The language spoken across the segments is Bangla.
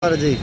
जी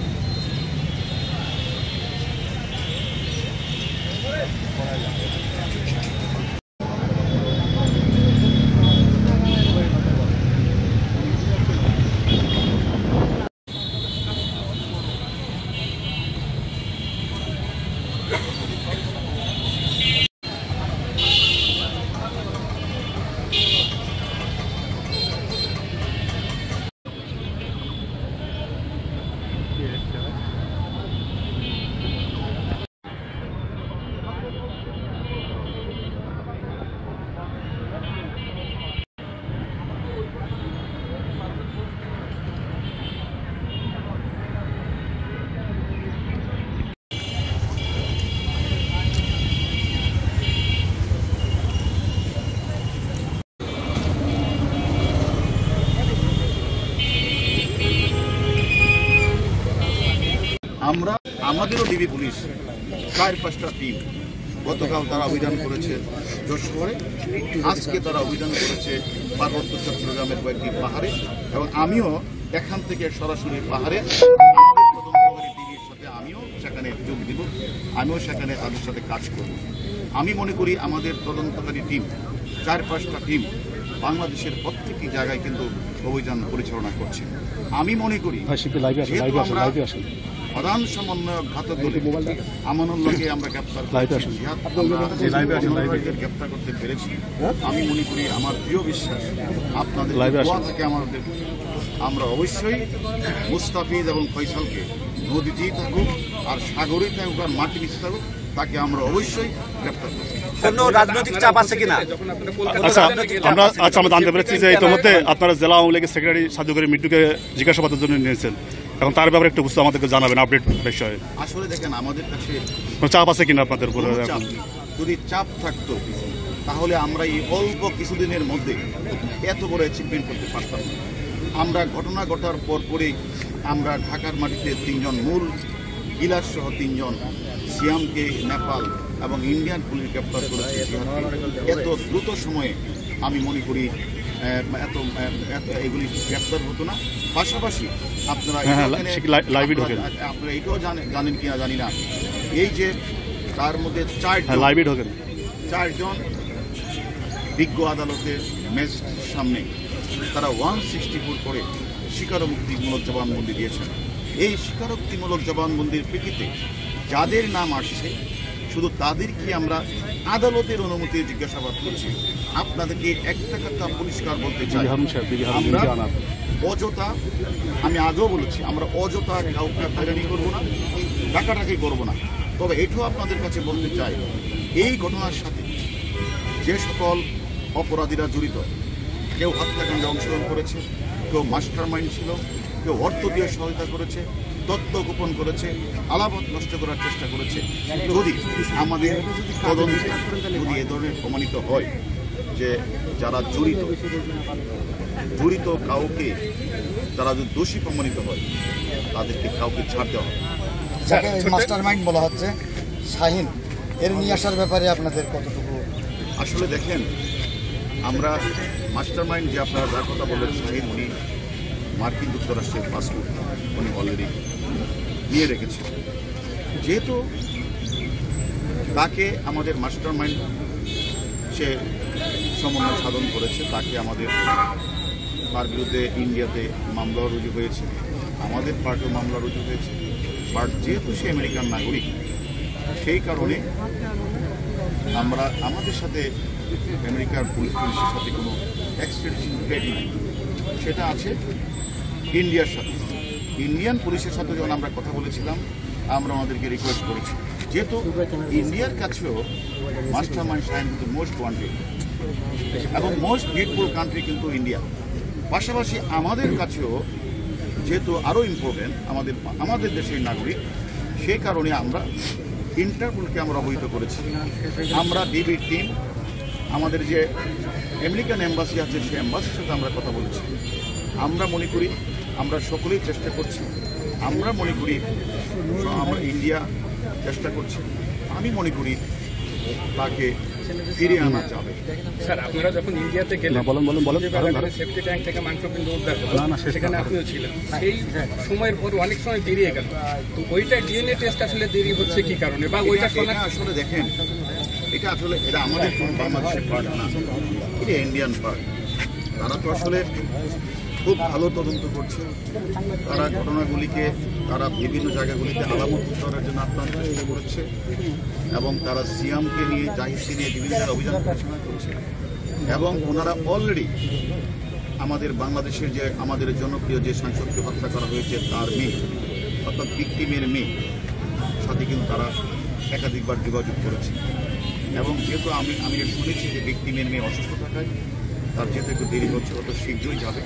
আমরা আমাদেরও ডিবি পুলিশ 4-5টা টিম গতকাল তারা অভিযান করেছে যশোরে, আজকে তারা অভিযান করেছে পার্বত্য চট্টগ্রামের কয়েকটি পাহাড়ে, এবং আমিও এখান থেকে সরাসরি পাহাড়ে আমাদের তদন্তকারী টিমের সাথে আমিও সেখানে যোগ দিব, আমিও সেখানে তাদের সাথে কাজ করব। আমি মনে করি আমাদের তদন্তকারী টিম 4-5টা টিম বাংলাদেশের প্রত্যেকটি জায়গায় কিন্তু অভিযান পরিচালনা করছে। আমি মনে করি প্রধান সমন্বয়ক ঘাতক আমানুল্লাহকে আমরা গ্রেপ্তার করতে পেরেছি। আমি মনে করি, আমার প্রিয় বিশ্বাস, আপনাদের দোয়া থেকে আমাদের, আমরা অবশ্যই মুস্তাফিজ এবং ফয়সালকে নদীতেই থাকুক আর সাগরেই থাকুক আর মাটি নিচে থাকুক, তাকে আমরা অবশ্যই গ্রেপ্তার করব। কোনো রাজনৈতিক চাপ আছে কিনা? আমরা জানতে পেরেছি যে ইতিমধ্যে আপনারা জেলা আওয়ামী লীগের সেক্রেটারি সাজুগরি মিন্টুকে জিজ্ঞাসাবাদের জন্য নিয়েছেন, এখন তার ব্যাপারে একটু বুঝতে আমাদেরকে জানাবেন আপডেট বিষয়ে। আসলে দেখেন, আমাদের কাছে চাপ আছে কিনা আপনাদের উপরে? যদি চাপ থাকতো তাহলে আমরা এই অল্প কিছুদিনের মধ্যে এত বড় অ্যাচিভমেন্ট করতে পারতাম না। আমরা ঘটনা ঘটার পরপরই আমরা ঢাকার মাটিতে 3 জন মূল কিলার সহ 3 জন সিয়ামকে নেপাল এবং ইন্ডিয়ান পুলিশ গ্রেপ্তার করেছে। এত দ্রুত সময়ে আমি মনে করি এগুলি গ্রেপ্তার হতো না। পাশাপাশি আপনারা এটাও জানেন কিনা জানি না, এই যে তার মধ্যে 4 জন বিজ্ঞ আদালতের ম্যাজিস্ট্রেটের সামনে তারা 164 করে স্বীকারোক্তিমূলক জবানবন্দি দিয়েছেন। এই স্বীকারোক্তিমূলক জবানবন্দির প্রেক্ষিতে যাদের নাম আসছে শুধু তাদেরকে আমরা আদালতের অনুমতি জিজ্ঞাসাবাদ করছি। আপনাদেরকে একটা কথা পরিষ্কার বলতে চাই, আমরা অযথা, আমি আগেও বলেছি, আমরা অযথা কাউকে হয়রানি করবো না, ডাকাডাকি করবো না। তবে এটাও আপনাদের কাছে বলতে চাই, এই ঘটনার সাথে যে সকল অপরাধীরা জড়িত, কেউ হত্যাকাণ্ডে অংশগ্রহণ করেছে, কেউ মাস্টার মাইন্ড ছিল, কেউ অর্থ দিয়ে সহায়তা করেছে, তথ্য গোপন করেছে, আলামত নষ্ট করার চেষ্টা করেছে, যদি আমাদের তদন্তে যদি এ ধরনের প্রমাণিত হয় যে যারা জড়িত কাউকে, তারা যদি দোষী প্রমাণিত হয় তাদেরকে কাউকে ছাড় দেওয়া হবে। মাস্টার মাইন্ড বলা হচ্ছে শাহিন, এর নিয়ে আসার ব্যাপারে আপনাদের কতটুকু? আসলে দেখেন, আমরা মাস্টার মাইন্ড যে আপনারা যার কথা বললেন শাহিন, উনি মার্কিন যুক্তরাষ্ট্রের পাসপোর্ট উনি অলরেডি নিয়ে রেখেছে। যেহেতু তাকে আমাদের মাস্টার মাইন্ড সে সমন্বয় সাধন করেছে, তাকে আমাদের, তার বিরুদ্ধে ইন্ডিয়াতে মামলা রুজু হয়েছে, আমাদের পার্টিও মামলা রুজু হয়েছে। বাট যেহেতু সে আমেরিকান নাগরিক, সেই কারণে আমরা আমাদের সাথে আমেরিকার পুলিশের সাথে কোনো এক্সট্রাডিশন ট্রিটি নেই, সেটা আছে ইন্ডিয়ার সাথে। ইন্ডিয়ান পুলিশের সাথে যখন আমরা কথা বলেছিলাম, আমরা আমাদেরকে রিকোয়েস্ট করেছি, যেহেতু ইন্ডিয়ার কাছেও মাস্টার মাইন্ড শাহিন কিন্তু মোস্ট ওয়ান্টেড এবং মোস্ট গ্রেটফুল কান্ট্রি কিন্তু ইন্ডিয়া। পাশাপাশি আমাদের কাছেও যেহেতু আরও ইম্পর্টেন্ট আমাদের দেশের নাগরিক, সেই কারণে আমরা ইন্টারপোলকে আমরা অবহিত করেছি। আমরা ডিবির টিম, আমাদের যে আমেরিকান এম্বাসি আছে সেই এম্বাসির সাথে আমরা কথা বলেছি। আমরা মনে করি, আমরা সকলেই চেষ্টা করছি, আমরা মনে করি আমরা ইন্ডিয়া চেষ্টা করছি। আমি মনে করি তাকে ফিরিয়ে আনা যাবে। স্যার আপনারা যখন ইন্ডিয়াতে গেলেন সেফটি ট্যাঙ্ক থেকে মাংস কিন্তু উদ্ধার করলেন, সেখানে আপনিও ছিলেন, সেই সময়ের পর অনেক সময় বেরিয়ে গেল, তো ওইটা ডিএনএ টেস্ট আসলে দেরি হচ্ছে কি কারণে, বা ওইটা এটা আসলে দেখেন, এটা আসলে এটা আমাদের কোনো বাংলাদেশের পার্ট না, এটা ইন্ডিয়ান পার্ট। তারা তো আসলে খুব ভালো তদন্ত করছে, তারা ঘটনাগুলিকে তারা বিভিন্ন জায়গাগুলিতে আলামত করার জন্য আপনার চেষ্টা করছে, এবং তারা সিয়ামকে নিয়ে জাহিদকে নিয়ে বিভিন্ন জায়গায় অভিযান পরিচালনা করছে, এবং ওনারা অলরেডি আমাদের বাংলাদেশের যে আমাদের জনপ্রিয় যে সাংসদকে হত্যা করা হয়েছে তার মেয়ে, অর্থাৎ ভিকটিমের মেয়ে সাথে কিন্তু তারা একাধিকবার যোগাযোগ করেছে, এবং যেহেতু আমি শুনেছি যে ভিকটিমের মেয়ে অসুস্থ থাকায় তার যেহেতু একটু দেরি হচ্ছে, অত শীঘ্রই যাবে,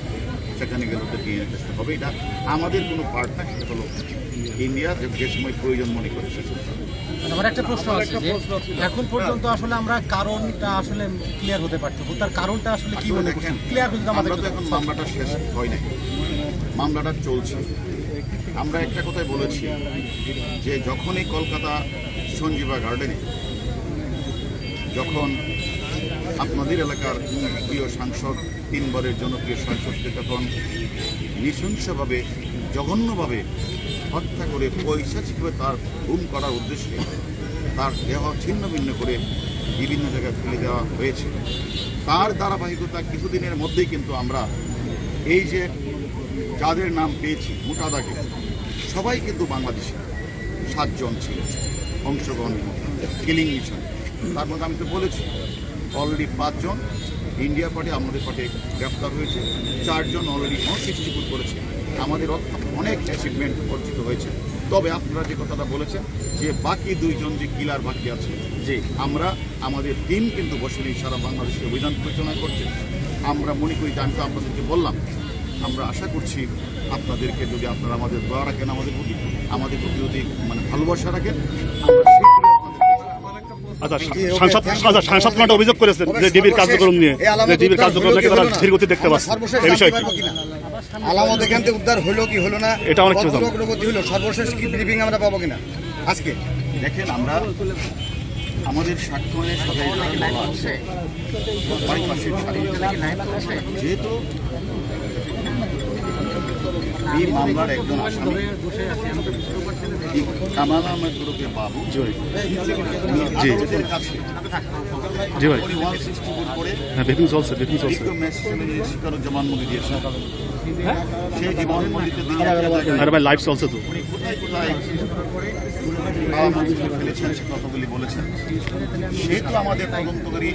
সেখানে গেলে তো ডিএনএ টেস্ট হবে। এটা আমাদের কোনো পার্ট না, সেটা হলো ইন্ডিয়া যে সময় প্রয়োজন মনে করে সে সময়। আমার একটা প্রশ্ন আছে যে এখন পর্যন্ত আসলে আমরা কারণটা আসলে ক্লিয়ার হতে পারছি, তার কারণটা আসলে কি মনে করছেন ক্লিয়ার হতে? আমরা তো এখন মামলাটা শেষ হয় নাই, মামলাটা চলছে। আমরা একটা কথাই বলেছি যে যখনই কলকাতা সঞ্জীবা গার্ডেনে যখন আপনাদের এলাকার প্রিয় সাংসদ, 3 বারের জনপ্রিয় সাংসদকে তখন নৃশংসভাবে জঘন্যভাবে হত্যা করে পৈশাচিকভাবে তার গুম করার উদ্দেশ্যে তার দেহ ছিন্ন ভিন্ন করে বিভিন্ন জায়গায় ফেলে দেওয়া হয়েছে, তার ধারাবাহিকতা কিছুদিনের মধ্যেই কিন্তু আমরা এই যে যাদের নাম পেয়েছি মোটা দাগে সবাই কিন্তু বাংলাদেশে 7 জন ছিল অংশগ্রহণ কিলিং মিশন। তার মধ্যে আমি তো বলেছি অলরেডি 5 জন ইন্ডিয়া পার্টি আমাদের পার্টি গ্রেফতার হয়েছে, 4 জন অলরেডি অনসিক্সিবল করেছে। আমাদের অনেক অ্যাচিভমেন্ট অর্জিত হয়েছে। তবে আপনারা যে কথাটা বলেছেন যে বাকি 2 জন যে কিলার বাকি আছে, যে আমরা আমাদের টিম কিন্তু বসে সারা বাংলাদেশে অভিযান পরিচালনা করছে। আমরা মনে করি, আমি তো আপনাদেরকে বললাম, আমরা আশা করছি আপনাদেরকে যদি আপনারা আমাদের দোয়া রাখেন, আমাদের প্রতি যদি ভালোবাসা রাখেন, সাংসদ অভিযোগ করেছেন যে ডিবির কার্যক্রম নিয়ে, ডিবির কার্যক্রম নাকি তারা ধীর গতি দেখতে পাচ্ছে, এই বিষয়ে আলামত এখান থেকে উদ্ধার হলো কি হলো না, এটা অনেক কিছু অগ্রগতি হলো, সর্বশেষ কি ব্রিফিং আমরা পাবো কিনা আজকে? দেখেন, আমরা আমাদের স্বাক্ষরের সাথে বলা আছে যেহেতু এই মামলার একজন আসামি কামাল আহমেদ গ্রুপের বাবু কাছে উনি 164 করে শিকারুজ্জামান মুদি দিয়েছেন। সেই জবানবন্দিতে উনি কোথায় কোথায় ফেলেছেন সে কথাগুলি বলেছেন। সেহেতু আমাদের তদন্তকারী